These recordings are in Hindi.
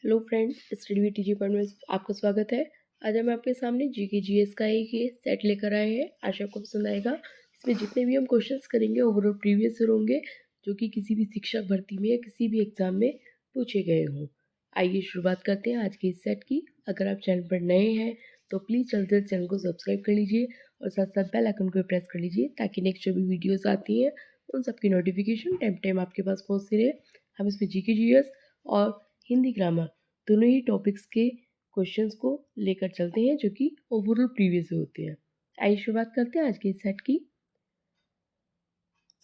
Hello friends, study with TG point में आपका स्वागत है। आज हम आपके सामने जीके जीएस का एक ये सेट लेकर आए हैं। आशा आपको पसंद आएगा। इसमें जितने भी हम क्वेश्चंस करेंगे ओवरऑल प्रीवियस ईयर होंगे, जो कि किसी भी शिक्षक भर्ती में या किसी भी एग्जाम में पूछे गए हों। आइए शुरुआत करते हैं आज के इस सेट की। अगर आप चैनल पर नए हैं तो प्लीज़ जल्दी से चैनल को सब्सक्राइब कर लीजिए और साथ साथ बेल आइकन को प्रेस कर लीजिए, ताकि नेक्स्ट जो भी वीडियोज़ आती हैं उन सबकी नोटिफिकेशन टाइम टाइम आपके पास पहुँचती रहे। हम इसमें जीके जीएस और हिंदी ग्रामर दोनों ही टॉपिक्स के क्वेश्चंस को लेकर चलते हैं, जो कि ओवरऑल प्रीवियस होते हैं। आइए शुरुआत करते हैं आज के इस सेट की।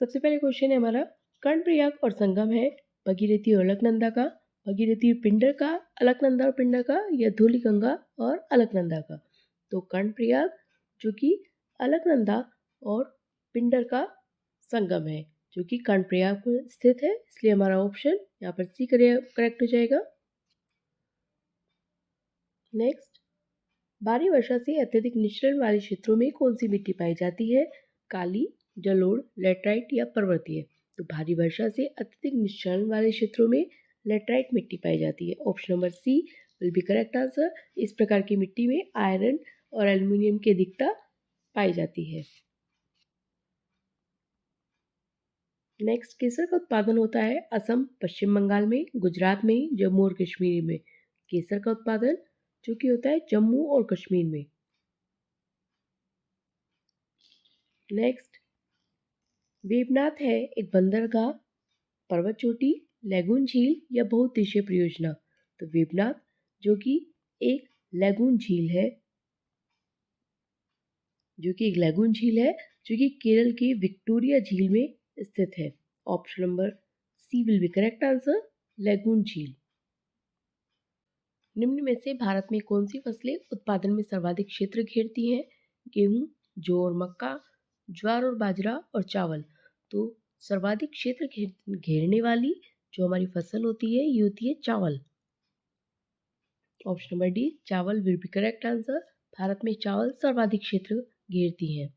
सबसे पहले क्वेश्चन है हमारा, कर्णप्रयाग और संगम है भगीरथी और अलकनंदा का, भगीरथी और पिंडर का, अलकनंदा और पिंडर का, या धौलीगंगा और अलकनंदा का। तो कर्णप्रयाग जो कि अलकनंदा और पिंडर का संगम है, जो कि कर्णप्रयाग में स्थित है, इसलिए हमारा ऑप्शन यहाँ पर सी करेक्ट हो जाएगा। नेक्स्ट, भारी वर्षा से अत्यधिक निचलन वाले क्षेत्रों में कौन सी मिट्टी पाई जाती है? काली, जलोढ़, लैटराइट या पर्वतीय। तो भारी वर्षा से अत्यधिक निचलन वाले क्षेत्रों में लैटराइट मिट्टी पाई जाती है। Option number C will be correct answer. इस प्रकार की मिट्टी में आयरन और एल्युमिनियम की अधिकता पाई जाती है। नेक्स्ट, केसर का उत्पादन होता है असम, पश्चिम बंगाल में, गुजरात में, जम्मू और कश्मीर में। केसर का उत्पादन जो कि होता है जम्मू और कश्मीर में। नेक्स्ट, वेवनाथ है एक बंदरगाह, पर्वत चोटी, लैगून झील या बहुउद्देशीय परियोजना। तो वेवनाथ जो कि एक लैगून झील है, जो कि केरल के विक्टोरिया झील में स्थित है। Option number C will be correct answer, lagoon झील। निम्न में से भारत में कौन सी फसलें उत्पादन में सर्वाधिक क्षेत्र घेरती हैं? गेहूं, जौ और मक्का, ज्वार और बाजरा और चावल। तो सर्वाधिक क्षेत्र घेरने वाली जो हमारी फसल होती है ये होती है चावल। ऑप्शन नंबर डी चावल will be correct answer. Bharat में चावल सर्वाधिक क्षेत्र घेरती हैं।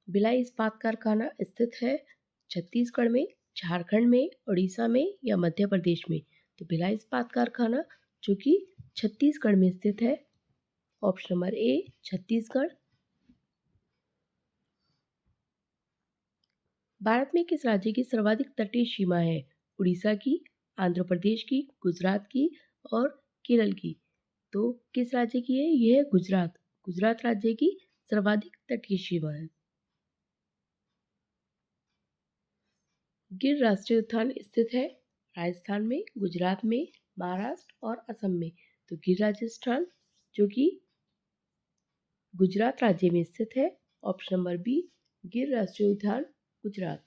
भिलाई इस्पात कारखाना स्थित है छत्तीसगढ़ में, झारखंड में, उड़ीसा में या मध्य प्रदेश में। तो भिलाई इस्पात कारखाना जो कि छत्तीसगढ़ में स्थित है। ऑप्शन नंबर ए छत्तीसगढ़। भारत में किस राज्य की सर्वाधिक तटीय सीमा है? उड़ीसा की, आंध्र प्रदेश की, गुजरात की और केरल की। तो किस राज्य की है? यह है गुजरात। गुजरात राज्य की सर्वाधिक तटीय सीमा है। गिर राष्ट्रीय उद्यान स्थित है राजस्थान में, गुजरात में, महाराष्ट्र और असम में। तो गिर राजस्थान जो कि गुजरात राज्य में स्थित है। ऑप्शन नंबर बी गिर राष्ट्रीय उद्यान गुजरात।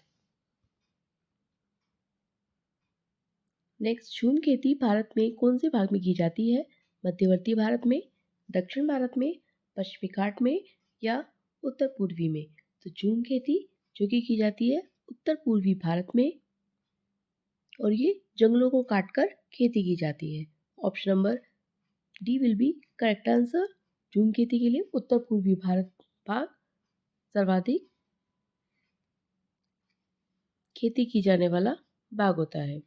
नेक्स्ट, झूम खेती भारत में कौन से भाग में की जाती है? मध्यवर्ती भारत में, दक्षिण भारत में, पश्चिमी घाट में या उत्तर पूर्वी में। तो झूम खेती जो कि की जाती है उत्तर पूर्वी भारत में, और ये जंगलों को काटकर खेती की जाती है। Option number D will be correct answer. झूम खेती के लिए उत्तर पूर्वी भारत भाग सर्वाधिक खेती की जाने वाला भाग होता है।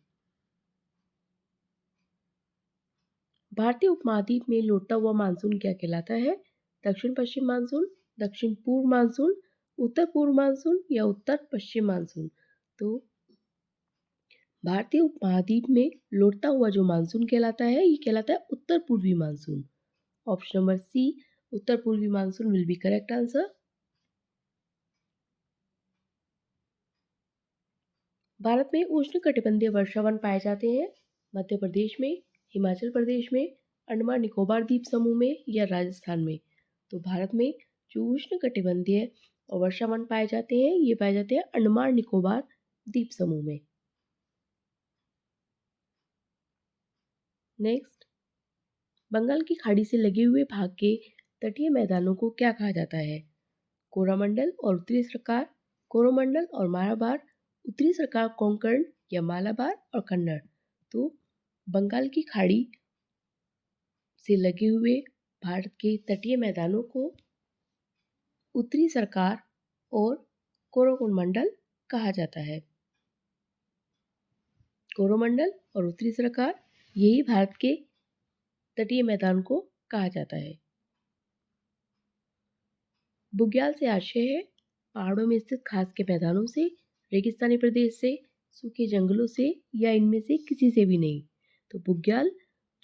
भारतीय उपमहाद्वीप में लौटता हुआ मानसून क्या कहलाता है? दक्षिण पश्चिम मानसून, दक्षिण पूर्व मानसून, उत्तर पूर्व मानसून या उत्तर पश्चिम मानसून। तो भारतीय उपमहाद्वीप में लौटता हुआ जो मानसून कहलाता है ये कहलाता है उत्तर पूर्वी मानसून। ऑप्शन नंबर सी उत्तर पूर्वी monsoon will be correct answer. Bharat में उष्णकटिबंधीय वर्षावन पाए जाते हैं मध्य प्रदेश में, हिमाचल प्रदेश में, अंडमान निकोबार द्वीप समूह में या राजस्थान में। तो भारत में जो उष्णकटिबंधीय और वर्षावन पाए जाते हैं ये पाए जाते हैं अंडमान निकोबार द्वीप समूह में। नेक्स्ट, बंगाल की खाड़ी से लगे हुए भाग के तटीय मैदानों को क्या कहा जाता है? कोरामंडल और उत्तरी सरकार, कोरोमंडल और मालाबार, उत्तरी सरकार कोंकण या मालाबार और कन्नड़। तो बंगाल की खाड़ी से लगे हुए भारत के तटीय मैदानों को उत्तरी सरकार और कोरोमंडल कहा जाता है। कोरोमंडल और उत्तरी सरकार, यही भारत के तटीय मैदान को कहा जाता है। बुग्याल से आशय है पहाड़ों में स्थित खास के मैदानों से, रेगिस्तानी प्रदेश से, सूखे जंगलों से या इनमें से किसी से भी नहीं। तो बुग्याल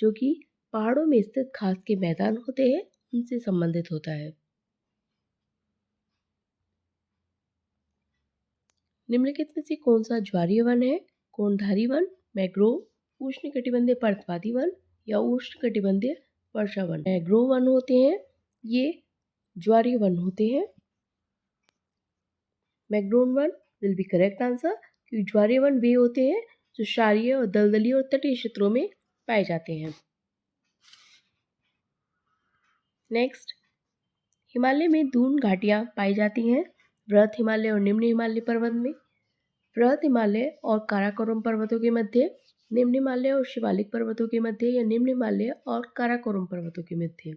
जो कि पहाड़ों में स्थित खास के मैदान होते हैं उनसे संबंधित होता है। निम्नलिखित में से कौन सा ज्वारीय वन है? कोणधारी वन, मैग्रोव, उष्णकटिबंधीय पर्वतवादी वन या उष्णकटिबंधीय वर्षा वन। मैग्रोव वन होते हैं ये ज्वारीय वन होते हैं। Mangrove one will be correct answer, क्योंकि ज्वारीय वन वे होते हैं जो क्षारीय और दलदली और तटीय क्षेत्रों में पाए जाते हैं। नेक्स्ट, हिमालय में दून घाटियां पाई जाती हैं बृहद हिमालय और निम्न हिमालय पर्वत में। बृहद हिमालय और काराकोरम पर्वतों के मध्य, निम्न हिमालय और शिवालिक पर्वतों के मध्य या निम्न हिमालय और काराकोरम पर्वतों के मध्य।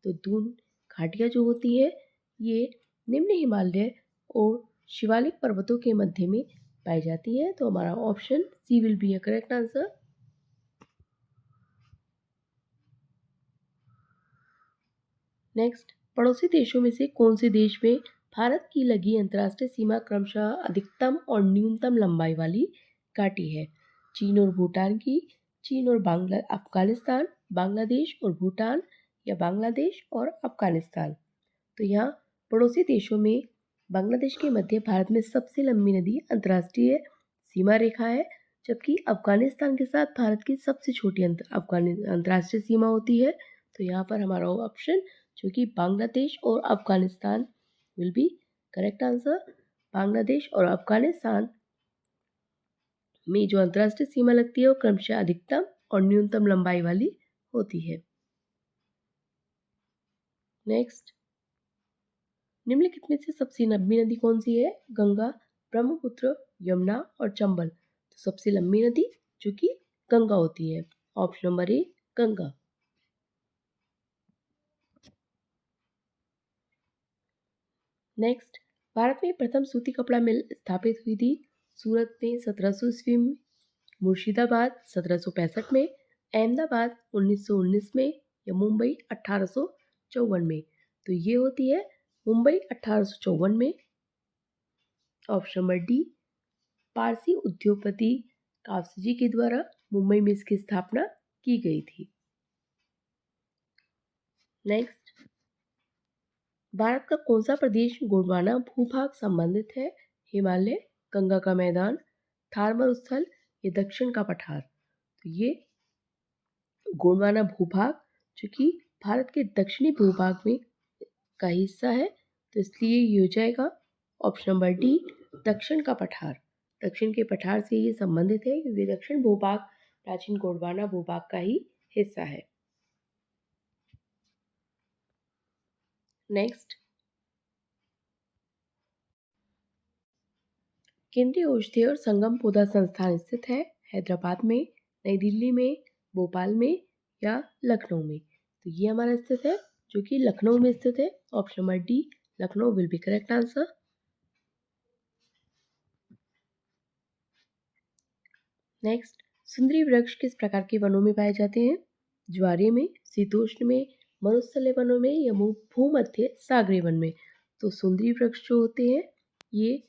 तो दून घाटियां जो होती है ये निम्न हिमालय और शिवालिक पर्वतों के मध्य में पाई जाती है। तो हमारा option C will be a correct answer. Next, पड़ोसी देशों में से कौन से देश में भारत की लगी अंतर्राष्ट्रीय सीमा क्रमशः अधिकतम और न्यूनतम लंबाई वाली घाटी है? चीन और भूटान की, चीन और अफगानिस्तान, बांग्लादेश और भूटान या बांग्लादेश और अफगानिस्तान। तो यहाँ पड़ोसी देशों में बांग्लादेश के मध्य भारत में सबसे लंबी नदी अंतर्राष्ट्रीय सीमा रेखा है, जबकि अफगानिस्तान के साथ भारत की सबसे छोटी अंतर्राष्ट्रीय सीमा होती है। तो यहाँ पर हमारा ऑप्शन जो कि बांग्लादेश और Afghanistan will be correct answer. Bangladesh और अफगानिस्तान में जो अंतर्राष्ट्रीय सीमा लगती है वो क्रमशः अधिकतम और न्यूनतम लंबाई वाली होती है। नेक्स्ट, निम्नलिखित में से सबसे लंबी नदी कौन सी है? गंगा, ब्रह्मपुत्र, यमुना और चंबल। तो सबसे लंबी नदी जो कि गंगा होती है। ऑप्शन नंबर ए गंगा। नेक्स्ट, भारत में प्रथम सूती कपड़ा मिल स्थापित हुई थी सूरत में 1700 ईस्वी में, मुर्शिदाबाद 1765 में, अहमदाबाद 1919 में या मुंबई 1854 में। तो ये होती है मुंबई 1854 में। ऑप्शन नंबर डी, पारसी उद्योगपति कावसजी के द्वारा मुंबई में इसकी स्थापना की गई थी। नेक्स्ट, भारत का कौन सा प्रदेश गोंडवाना भूभाग संबंधित है? हिमालय, गंगा का मैदान, थार मरुस्थल या दक्षिण का पठार। तो ये गोंडवाना भूभाग जो कि भारत के दक्षिणी भूभाग में का हिस्सा है, तो इसलिए ये हो जाएगा ऑप्शन नंबर डी दक्षिण का पठार। दक्षिण के पठार से ये संबंधित है क्योंकि दक्षिण भूभाग प्राचीन गोंडवाना भूभाग का ही हिस्सा है। नेक्स्ट, केंद्रीय औषधि और संगम पौधा संस्थान स्थित है हैदराबाद में, नई दिल्ली में, भोपाल में या लखनऊ में। तो ये हमारा स्थित है जो कि लखनऊ में स्थित है। Option number D Lucknow will be correct answer. Next, सुंदरी वृक्ष किस प्रकार के वनों में पाए जाते हैं? ज्वारीय में, शीतोष्ण में, मरुस्थलीय वनों में या भूमध्य सागरीय वन में। तो सुंदरी वृक्ष जो होते हैं ये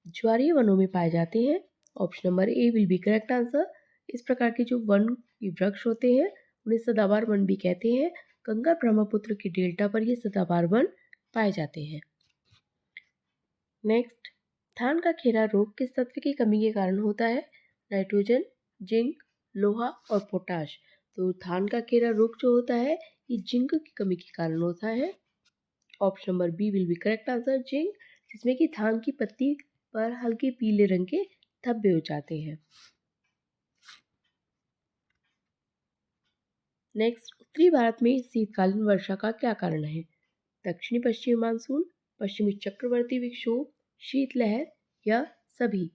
ज्वारीय वनों में पाए जाते हैं। Option number A will be correct answer. इस प्रकार के जो वन वृक्ष होते हैं उन्हें सदाबहार वन भी कहते हैं। गंगा ब्रह्मपुत्र की डेल्टा पर ये सदाबहार वन पाए जाते हैं। नेक्स्ट, धान का खेरा रोग किस तत्व की कमी के कारण होता है? नाइट्रोजन, जिंक, लोहा और पोटाश। तो धान का खेरा रोग जो होता है ये जिंक की कमी के कारण होता है। Option number B will be correct answer zinc, जिसमें कि धान की पत्ती पर हल्के पीले रंग के धब्बे हो जाते हैं। नेक्स्ट, उत्तरी भारत में शीतकालीन वर्षा का क्या कारण है? दक्षिणी पश्चिमी मानसून, पश्चिमी चक्रवर्ती विक्षोभ, शीतलहर या सभी।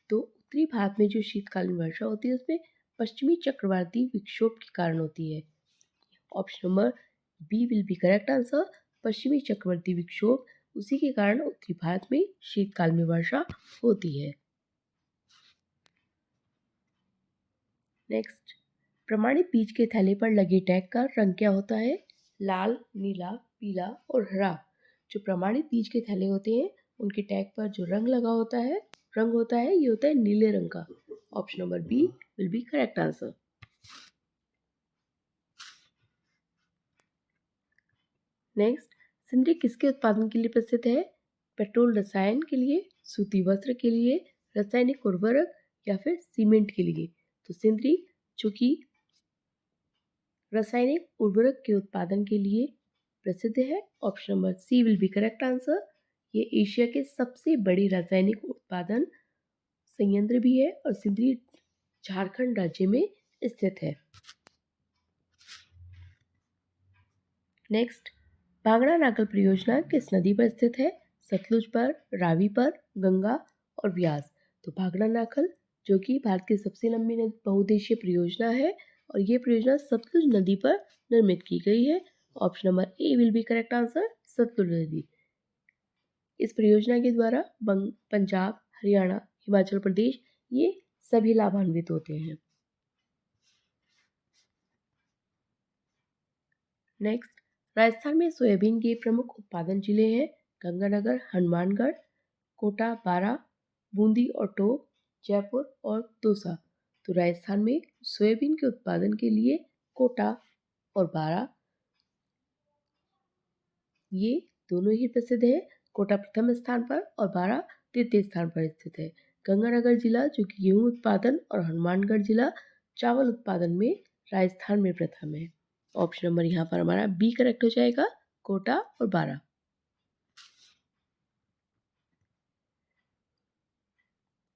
तो उत्तरी भारत में जो शीतकालीन वर्षा होती है उसमें पश्चिमी चक्रवाती विक्षोभ के कारण होती है। Option number B will be correct answer. पश्चिमी चक्रवर्ती विक्षोभ उसी के कारण उत्तरी भारत में शीतकाल में वर्षा होती है। नेक्स्ट, प्रमाणित बीज के थैले पर लगे टैग का रंग क्या होता है? लाल, नीला, पीला और हरा। जो प्रमाणित बीज के थैले होते हैं उनके टैग पर जो रंग लगा होता है, ये होता है नीले रंग का। Option number B will be correct answer. Next, Sindri किसके उत्पादन के लिए प्रसिद्ध है? पेट्रोल रसायन के लिए, सूती वस्त्र के लिए, रासायनिक उर्वरक या फिर सीमेंट के लिए। तो सिंदरी जो कि रासायनिक उर्वरक के उत्पादन के लिए प्रसिद्ध है। Option number C will be correct answer. ये एशिया के सबसे बड़ी रासायनिक उत्पादन संयंत्र भी है और सिंदरी झारखंड राज्य में स्थित है। नेक्स्ट, भांगड़ा नागल परियोजना किस नदी पर स्थित है? सतलुज पर, रावी पर, गंगा और व्यास। तो भांगड़ा नागल जो कि भारत की सबसे लंबी बहुउद्देशीय परियोजना है और ये परियोजना सतलुज नदी पर निर्मित की गई है। Option number A will be correct answer, Sutlej नदी। इस परियोजना के द्वारा पंजाब, हरियाणा, हिमाचल प्रदेश ये सभी लाभान्वित होते हैं। नेक्स्ट, राजस्थान में सोयाबीन के प्रमुख उत्पादन जिले हैं गंगानगर, हनुमानगढ़, कोटा, बारा, बूंदी और टोंक, जयपुर और दौसा। तो राजस्थान में सोयाबीन के उत्पादन के लिए कोटा और बारा ये दोनों ही प्रसिद्ध है। कोटा प्रथम स्थान पर और बारा तृतीय स्थान पर स्थित है। गंगानगर जिला जो कि गेहूं उत्पादन और हनुमानगढ़ जिला चावल उत्पादन में राजस्थान में प्रथम है। ऑप्शन नंबर यहाँ पर हमारा बी करेक्ट हो जाएगा, कोटा और बारा।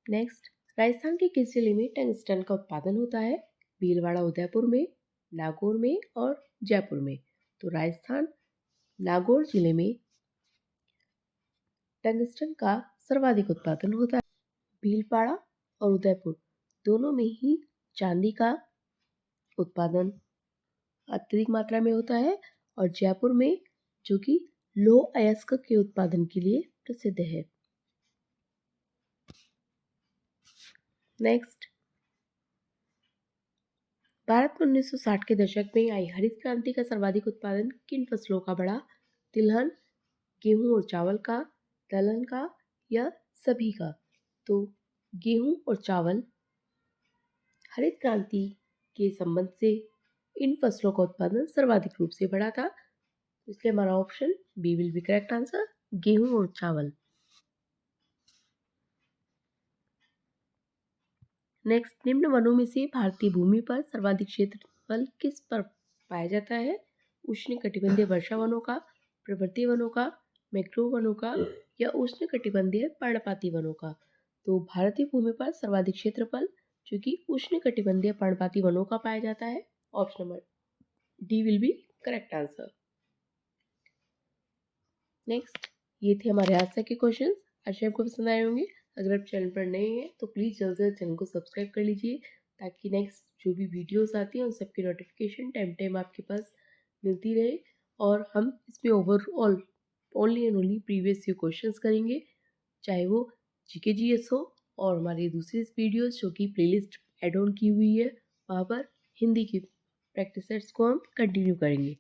नेक्स्ट, राजस्थान के किस जिले में टंगस्टन का उत्पादन होता है? भीलवाड़ा उदयपुर में, नागौर में और जयपुर में। तो राजस्थान नागौर जिले में टंगस्टन का सर्वाधिक उत्पादन होता है। भीलवाड़ा और उदयपुर दोनों में ही चांदी का उत्पादन अत्यधिक मात्रा में होता है और जयपुर में जो कि लौह अयस्क के उत्पादन के लिए प्रसिद्ध है। नेक्स्ट, भारत में 1960 के दशक में आई हरित क्रांति का सर्वाधिक उत्पादन किन फसलों का बढ़ा? तिलहन, गेहूं और चावल का, दलहन का या सभी का? तो गेहूं और चावल हरित क्रांति के संबंध से इन फसलों का उत्पादन सर्वाधिक रूप से बढ़ा था, इसलिए हमारा option B will be correct answer, गेहूं और चावल। नेक्स्ट, निम्न वनों में से भारतीय भूमि पर सर्वाधिक क्षेत्रफल किस पर पाया जाता है? उष्णकटिबंधीय वर्षा वनों का, पर्वतीय वनों का, मैंग्रोव वनों का या उष्णकटिबंधीय पर्णपाती वनों का? तो भारतीय भूमि पर सर्वाधिक क्षेत्रफल जो कि उष्णकटिबंधीय पर्णपाती वनों का पाया जाता है। Option number D will be correct answer. Next, ये थे हमारे आज तक के क्वेश्चंस। आशा आपको पसंद आए होंगे। अगर आप चैनल पर नए हैं तो प्लीज़ जल्द से जल्द चैनल को सब्सक्राइब कर लीजिए ताकि नेक्स्ट जो भी वीडियोस आती हैं उन सबकी नोटिफिकेशन टाइम टाइम आपके पास मिलती रहे। और हम इसमें overall only and only previous year questions करेंगे, चाहे वो जीके जीएस हो और हमारी दूसरी वीडियोस जो कि प्लेलिस्ट एड ऑन की हुई है वहाँ पर हिंदी की प्रैक्टिस सेट्स को हम कंटिन्यू करेंगे।